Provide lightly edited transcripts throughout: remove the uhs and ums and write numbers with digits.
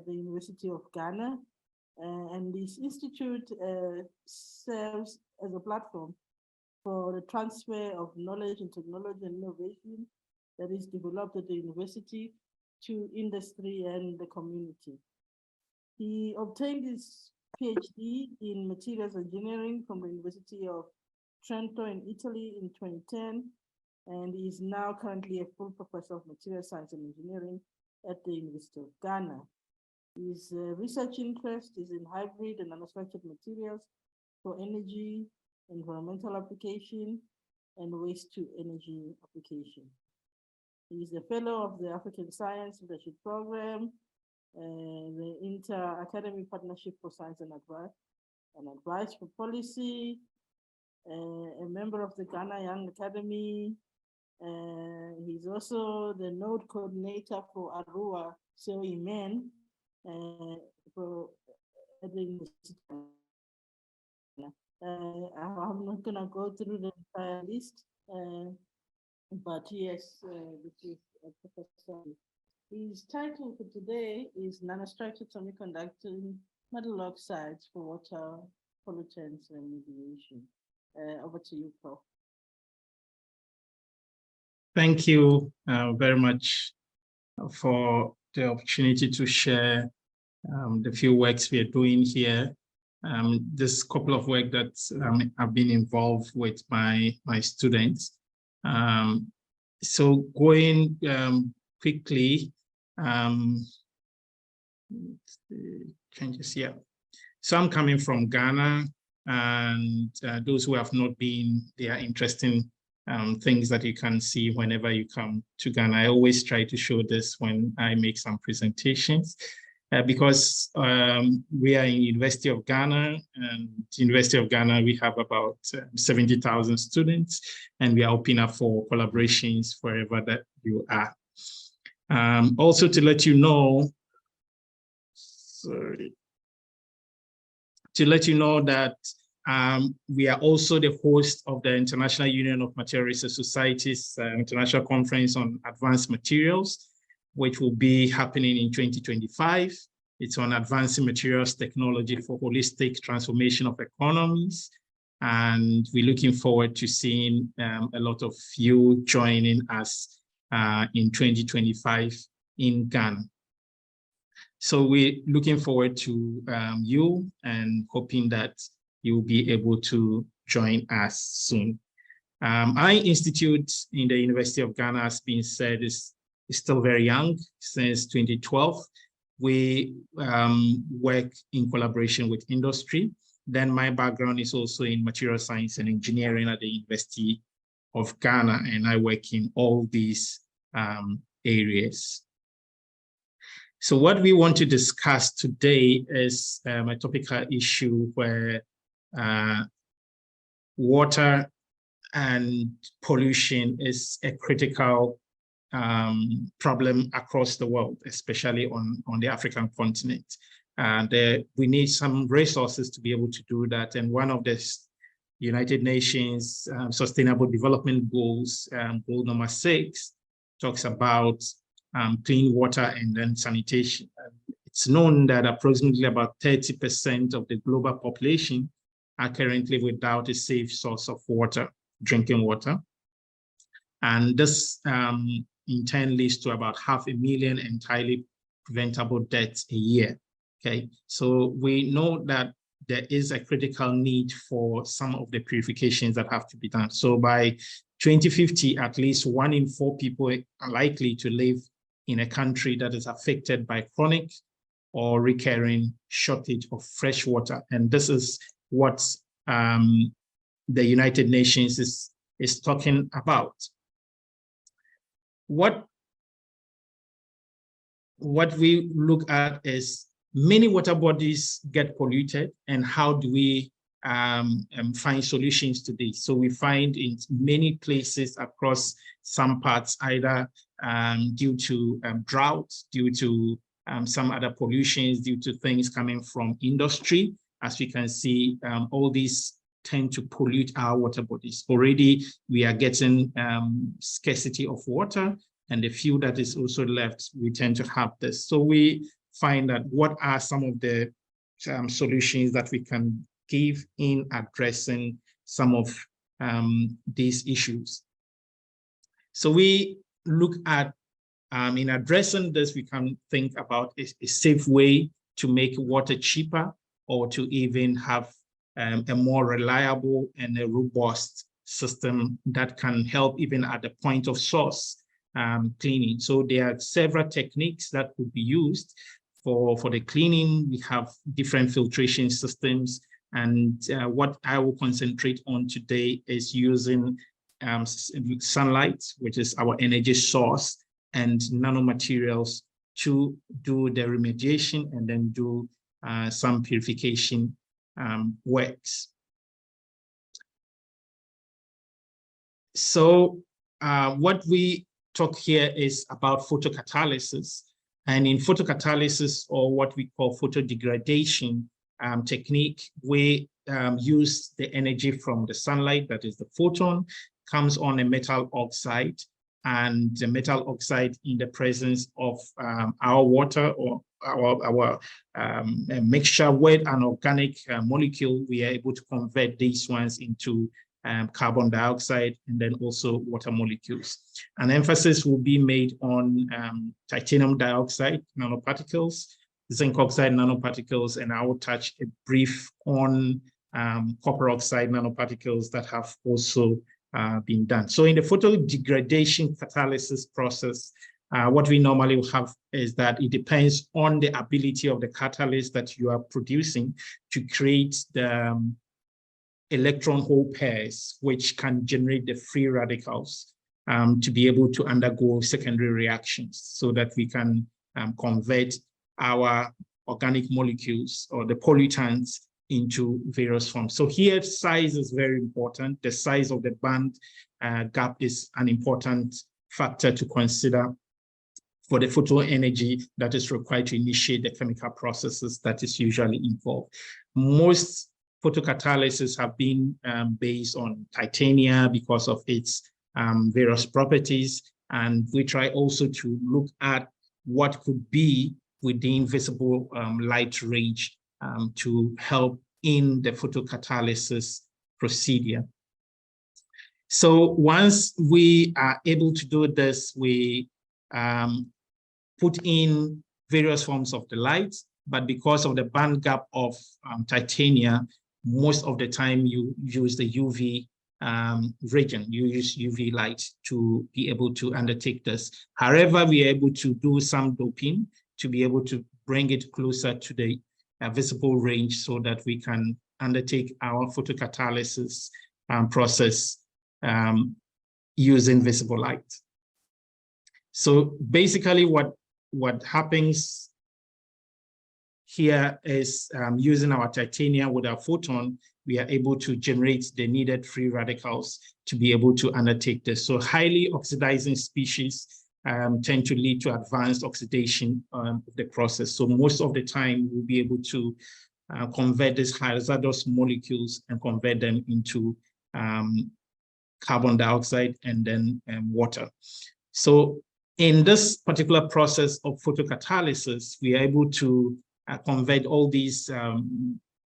at the University of Ghana. And this institute serves as a platform for the transfer of knowledge and technology and innovation that is developed at the university to industry and the community. He obtained his PhD in materials engineering from the University of Trento in Italy in 2010, and he is now currently a full professor of material science and engineering at the University of Ghana. His research interest is in hybrid and nanostructured materials for energy, environmental application, and waste to energy application. He is a fellow of the African Science Leadership Program, the Inter-Academy Partnership for Science and Advice for Policy, a member of the Ghana Young Academy. He's also the node coordinator for arua-coe-men at the University. I'm not going to go through the entire list, but yes, this is Professor. His title for today is Nanostructured Semiconducting Metal Oxides for Water Pollutants Remediation. Over to you, Prof. Thank you very much for the opportunity to share the few works we are doing here. This couple of work that I've been involved with my students. So going quickly, changes here. So I'm coming from Ghana, and those who have not been, they are interesting things that you can see whenever you come to Ghana. I always try to show this when I make some presentations. Because we are in University of Ghana, and University of Ghana, we have about 70,000 students, and we are open up for collaborations wherever that you are. Also to let you know, that we are also the host of the International Union of Material Research Societies International Conference on Advanced Materials, which will be happening in 2025. It's on advancing materials technology for holistic transformation of economies. And we're looking forward to seeing a lot of you joining us in 2025 in Ghana. So we're looking forward to you and hoping that you'll be able to join us soon. Our institute in the University of Ghana, has been said, is still very young. Since 2012, we work in collaboration with industry. Then my background is also in material science and engineering at the University of Ghana, and I work in all these areas. So what we want to discuss today is a topical issue where water and pollution is a critical problem across the world, especially on the African continent. And we need some resources to be able to do that. And one of the United Nations Sustainable Development Goals, goal number 6, talks about clean water and then sanitation. It's known that approximately about 30% of the global population are currently without a safe source of water, drinking water. And this in turn leads to about 500,000 entirely preventable deaths a year. Okay, so we know that there is a critical need for some of the purifications that have to be done. So by 2050, at least 1 in 4 people are likely to live in a country that is affected by chronic or recurring shortage of fresh water. And this is what the United Nations is talking about. What we look at is many water bodies get polluted, and how do we find solutions to this? So we find in many places across some parts, either due to drought, due to some other pollutions, due to things coming from industry. As we can see, all these tend to pollute our water bodies. Already, we are getting scarcity of water, and the few that is also left, we tend to have this. So we find out what are some of the solutions that we can give in addressing some of these issues. So we look at, in addressing this, we can think about a safe way to make water cheaper, or to even have a more reliable and a robust system that can help even at the point of source cleaning. So there are several techniques that could be used for the cleaning. We have different filtration systems, and what I will concentrate on today is using sunlight, which is our energy source, and nanomaterials to do the remediation and then do some purification works. So what we talk here is about photocatalysis. And in photocatalysis, or what we call photodegradation technique, we use the energy from the sunlight, that is the photon, comes on a metal oxide, and the metal oxide, in the presence of our water or our mixture with an organic molecule, we are able to convert these ones into carbon dioxide and then also water molecules. An emphasis will be made on titanium dioxide nanoparticles, zinc oxide nanoparticles, and I will touch a brief on copper oxide nanoparticles that have also been done. So in the photodegradation catalysis process, what we normally will have is that it depends on the ability of the catalyst that you are producing to create the electron hole pairs, which can generate the free radicals to be able to undergo secondary reactions, so that we can convert our organic molecules or the pollutants into various forms. So here, size is very important. The size of the band gap is an important factor to consider for the photo energy that is required to initiate the chemical processes that is usually involved. Most photocatalysis have been based on titanium because of its various properties. And we try also to look at what could be within visible light range to help in the photocatalysis procedure. So once we are able to do this, we put in various forms of the light, but because of the band gap of titanium, most of the time you use the UV region, you use UV light to be able to undertake this. However, we are able to do some doping to be able to bring it closer to the visible range so that we can undertake our photocatalysis process using visible light. So basically what happens here is using our titanium with our photon, we are able to generate the needed free radicals to be able to undertake this. So highly oxidizing species tend to lead to advanced oxidation of the process. So most of the time, we'll be able to convert these hazardous molecules and convert them into carbon dioxide and then water. So in this particular process of photocatalysis, we are able to convert all these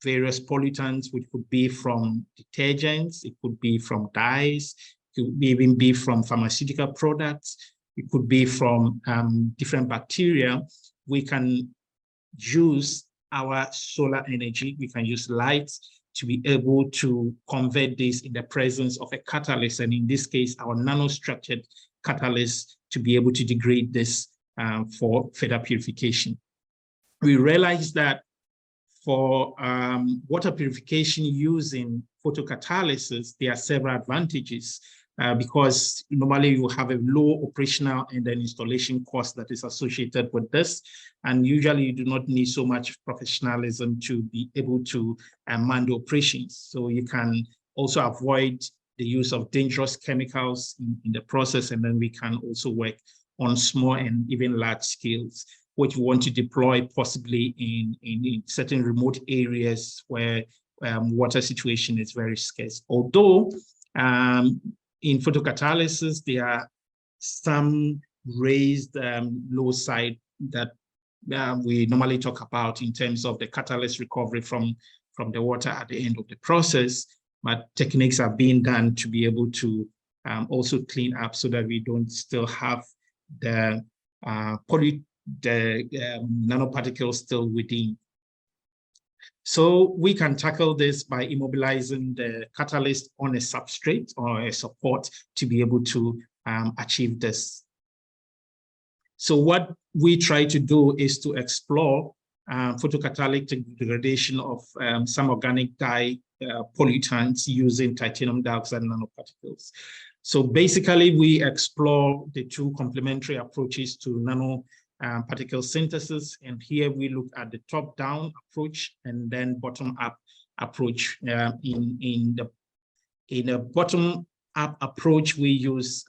various pollutants, which could be from detergents, it could be from dyes, it could even be from pharmaceutical products, it could be from different bacteria. We can use our solar energy, we can use light to be able to convert this in the presence of a catalyst, and in this case, our nanostructured catalyst, to be able to degrade this for further purification. We realized that for water purification using photocatalysis, there are several advantages because normally you have a low operational and then installation cost that is associated with this. And usually you do not need so much professionalism to be able to man the operations. So you can also avoid the use of dangerous chemicals in the process. And then we can also work on small and even large scales, which we want to deploy possibly in certain remote areas where water situation is very scarce. Although in photocatalysis, there are some raised low side that we normally talk about in terms of the catalyst recovery from the water at the end of the process, but techniques are being done to be able to also clean up so that we don't still have the nanoparticles still within. So we can tackle this by immobilizing the catalyst on a substrate or a support to be able to achieve this. So what we try to do is to explore photocatalytic degradation of some organic dye pollutants using titanium dioxide nanoparticles. So basically, we explore the two complementary approaches to nano particle synthesis. And here we look at the top-down approach and then bottom-up approach. In a bottom-up approach, we use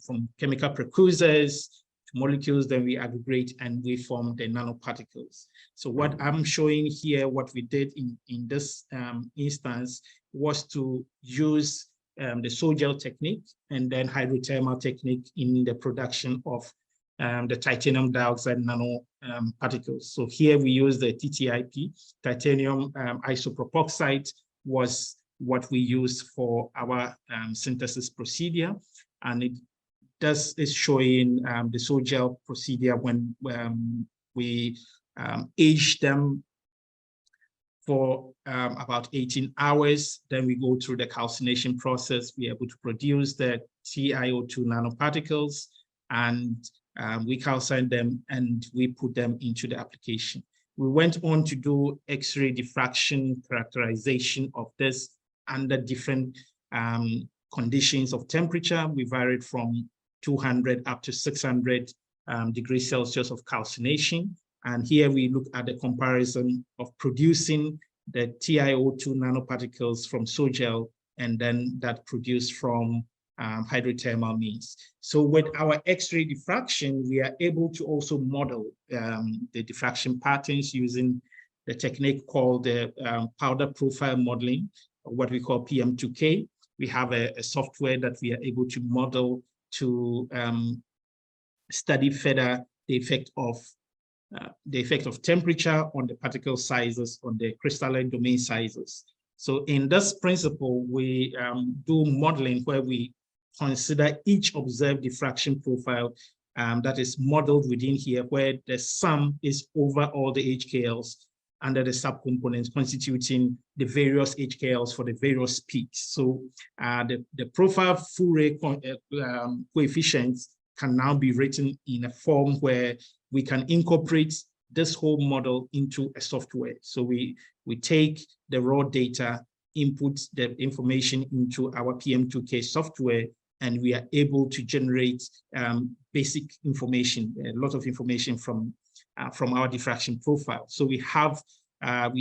from chemical precursors to molecules, then we aggregate and we form the nanoparticles. So what I'm showing here, what we did in this instance was to use the Sol-Gel technique and then hydrothermal technique in the production of the titanium dioxide nano particles. So here we use the TTIP, titanium isopropoxide was what we use for our synthesis procedure. And it is showing the Sol-Gel procedure when we age them for about 18 hours. Then we go through the calcination process. We're able to produce the TiO2 nanoparticles, and we calcine them and we put them into the application. We went on to do X-ray diffraction characterization of this under different conditions of temperature. We varied from 200 up to 600 degrees Celsius of calcination. And here we look at the comparison of producing the TiO2 nanoparticles from Sol-Gel and then that produced from hydrothermal means. So with our X-ray diffraction, we are able to also model the diffraction patterns using the technique called the powder profile modeling, or what we call PM2K. We have a software that we are able to model to study further the effect of temperature on the particle sizes, on the crystalline domain sizes. So in this principle, we do modeling where we consider each observed diffraction profile that is modeled within here, where the sum is over all the HKLs under the subcomponents constituting the various HKLs for the various peaks. So the profile Fourier coefficients can now be written in a form where we can incorporate this whole model into a software. So we take the raw data, input the information into our PM2K software, and we are able to generate basic information, a lot of information from our diffraction profile. So we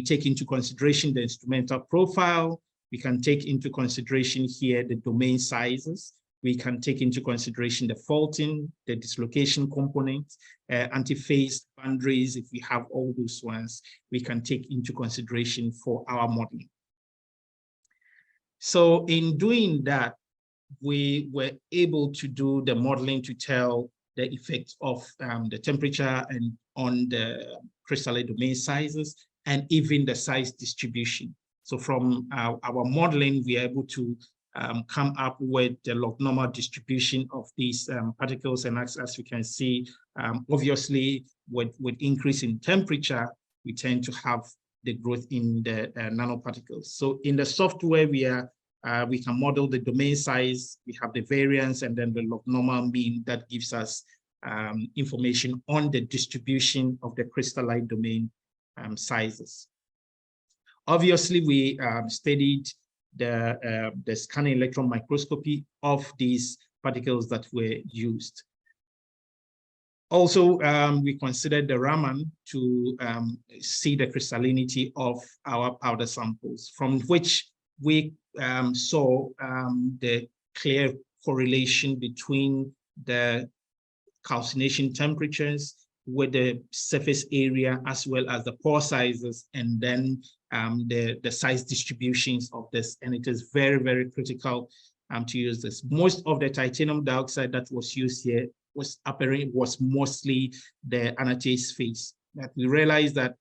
take into consideration the instrumental profile. We can take into consideration here the domain sizes. We can take into consideration the faulting, the dislocation components, antiphase boundaries. If we have all those ones, we can take into consideration for our modeling. So in doing that, we were able to do the modeling to tell the effect of the temperature and on the crystalline domain sizes and even the size distribution. So from our modeling, we are able to come up with the log normal distribution of these particles. And as we can see, obviously, with increase in temperature, we tend to have the growth in the nanoparticles. So in the software, we can model the domain size, we have the variance, and then the log normal mean that gives us information on the distribution of the crystalline domain sizes. Obviously, we studied the scanning electron microscopy of these particles that were used. Also, we considered the Raman to see the crystallinity of our powder samples, from which we saw the clear correlation between the calcination temperatures with the surface area as well as the pore sizes, and then the size distributions of this. And it is very, very critical to use this. Most of the titanium dioxide that was used here was mostly the anatase phase. that we realized that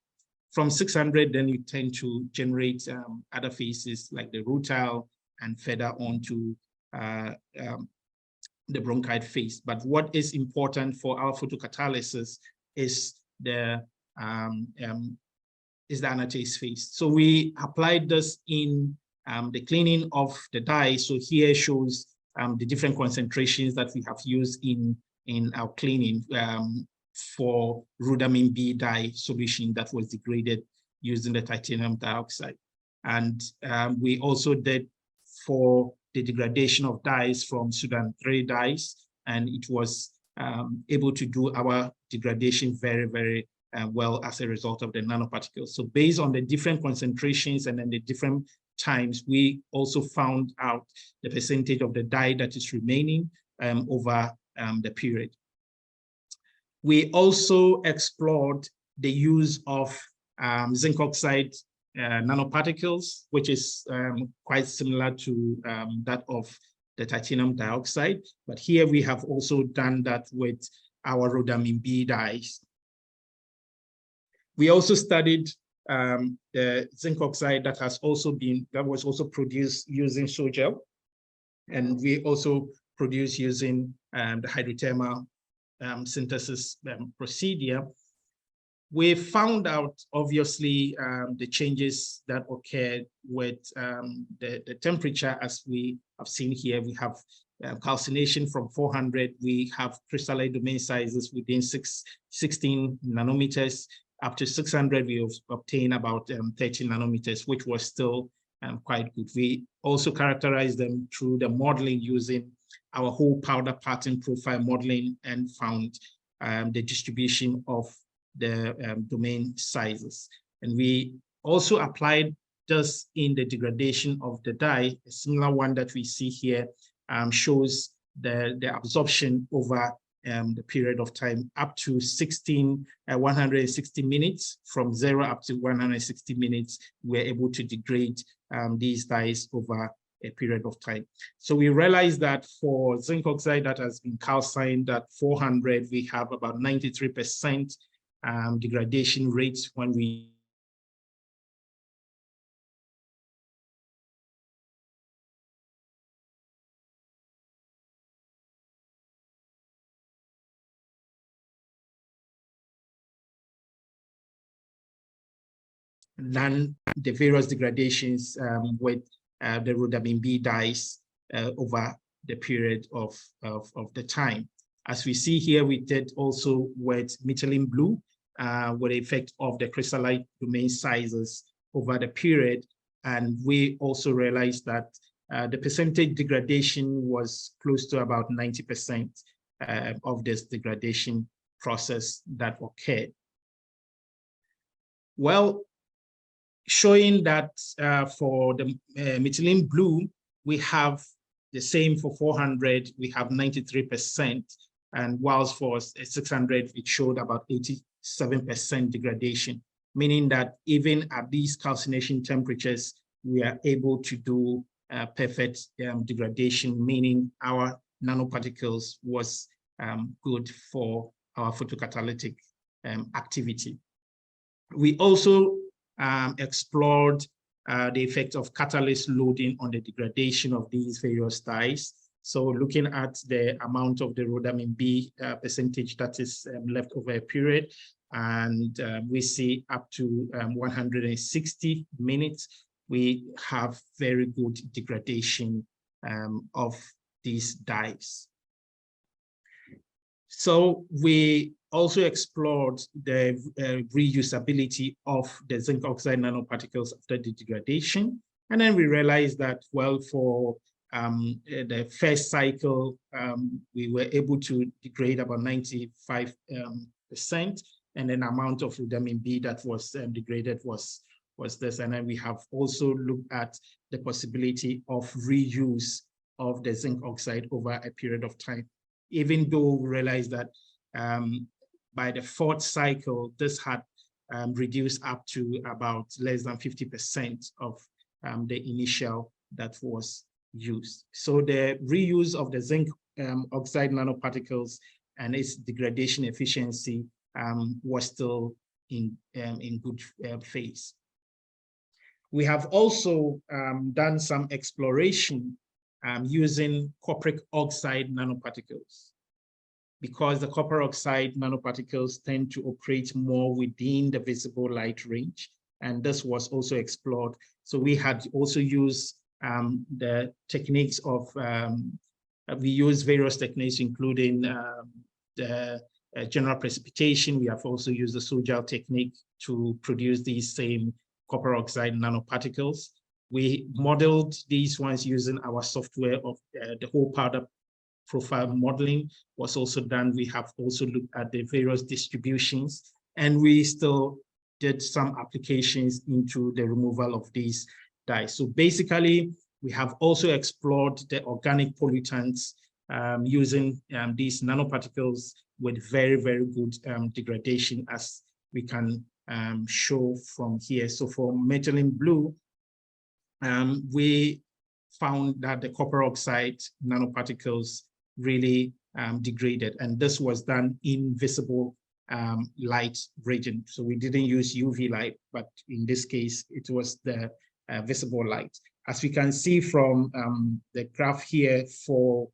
from 600, then you tend to generate other phases like the rutile and further on to the bronchite phase. But what is important for our photocatalysis is the anatase phase. So we applied this in the cleaning of the dye. So here shows the different concentrations that we have used in our cleaning for rhodamine B dye solution that was degraded using the titanium dioxide. And we also did for the degradation of dyes from Sudan 3 dyes, and it was able to do our degradation very, very well as a result of the nanoparticles. So based on the different concentrations and then the different times, we also found out the percentage of the dye that is remaining over the period. We also explored the use of zinc oxide nanoparticles, which is quite similar to that of the titanium dioxide. But here we have also done that with our rhodamine B dyes. We also studied the zinc oxide that was also produced using Sogel, and we also produced using the hydrothermal synthesis procedure. We found out, obviously, the changes that occurred with the temperature, as we have seen here. We have calcination from 400. We have crystalline domain sizes within 16 nanometers. Up to 600, we obtained about 30 nanometers, which was still quite good. We also characterized them through the modeling using our whole powder pattern profile modeling and found the distribution of the domain sizes. And we also applied this in the degradation of the dye. A similar one that we see here shows the absorption over the period of time up to 160 minutes. From 0 up to 160 minutes, we're able to degrade these dyes over a period of time. So we realized that for zinc oxide that has been calcined at 400, we have about 93% degradation rates when we than the various degradations with the rhodamine B dyes over the period of the time. As we see here, we did also with methylene blue with the effect of the crystalline domain sizes over the period. And we also realized that the percentage degradation was close to about 90% of this degradation process that occurred. Well, showing that for the methylene blue, we have the same for 400, we have 93%. And whilst for 600, it showed about 87% degradation, meaning that even at these calcination temperatures, we are able to do perfect degradation, meaning our nanoparticles was good for our photocatalytic activity. We also explored the effect of catalyst loading on the degradation of these various dyes. So looking at the amount of the rhodamine B percentage that is left over a period, and we see up to 160 minutes, we have very good degradation of these dyes. So we also explored the reusability of the zinc oxide nanoparticles after the degradation. And then we realized that, well, for the first cycle, we were able to degrade about 95%, and then amount of rhodamine B that was degraded was this. And then we have also looked at the possibility of reuse of the zinc oxide over a period of time, even though we realized that by the fourth cycle, this had reduced up to about less than 50% of the initial that was used. So the reuse of the zinc oxide nanoparticles and its degradation efficiency was still in good phase. We have also done some exploration using copper oxide nanoparticles, because the copper oxide nanoparticles tend to operate more within the visible light range, and this was also explored. So we had also used the techniques of, we use various techniques, including the general precipitation. We have also used the Sojal technique to produce these same copper oxide nanoparticles. We modeled these ones using our software of the whole powder profile modeling was also done. We have also looked at the various distributions, and we still did some applications into the removal of these dyes. So basically, we have also explored the organic pollutants using these nanoparticles with very, very good degradation, as we can show from here. So for methylene blue, we found that the copper oxide nanoparticles really degraded, and this was done in visible light region. So we didn't use UV light, but in this case, it was the visible light. As we can see from the graph here for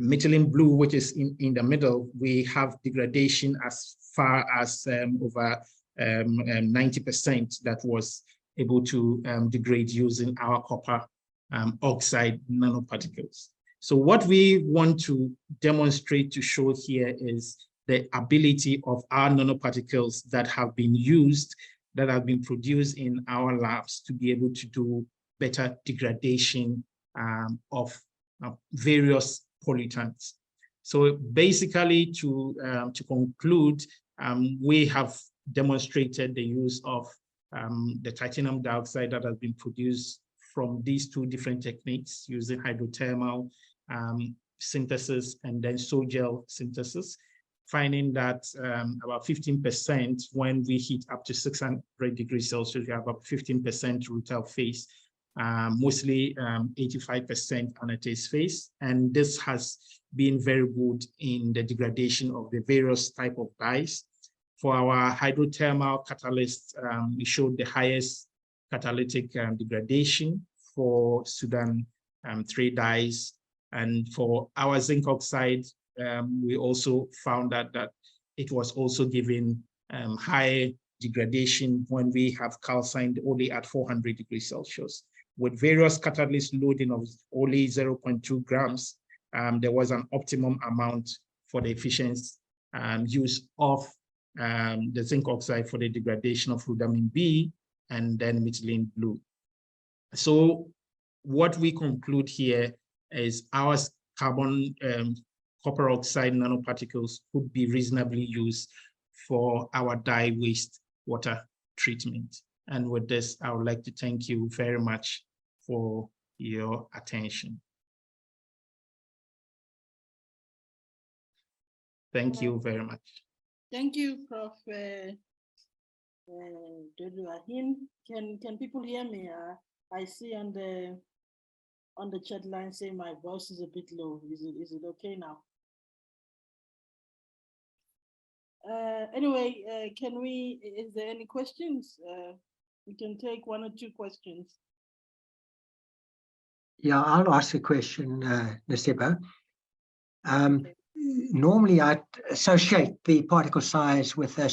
methylene blue, which is in the middle, we have degradation as far as over 90% that was able to degrade using our copper oxide nanoparticles. So what we want to demonstrate to show here is the ability of our nanoparticles that have been used, that have been produced in our labs, to be able to do better degradation of various pollutants. So basically, to conclude, we have demonstrated the use of the titanium dioxide that has been produced from these two different techniques, using hydrothermal synthesis and then Sojal synthesis, finding that about 15% when we heat up to 600 degrees Celsius, we have about 15% rutile phase, mostly 85% anatase phase. And this has been very good in the degradation of the various type of dyes. For our hydrothermal catalyst, we showed the highest catalytic degradation for Sudan 3 dyes. And for our zinc oxide, we also found that it was also giving high degradation when we have calcined only at 400 degrees Celsius. With various catalyst loading of only 0.2 grams, there was an optimum amount for the efficient use of the zinc oxide for the degradation of rhodamine B and then methylene blue. So what we conclude here is our carbon copper oxide nanoparticles could be reasonably used for our dye waste water treatment. And with this, I would like to thank you very much for your attention. Thank you very much. Thank you, Prof. Dodoo-Arhin. Can people hear me? I see on the chat line saying my voice is a bit low. Is it okay now? Anyway, is there any questions? We can take 1 or 2 questions. Yeah, I'll ask a question, Nosebo. Normally, I associate the particle size with a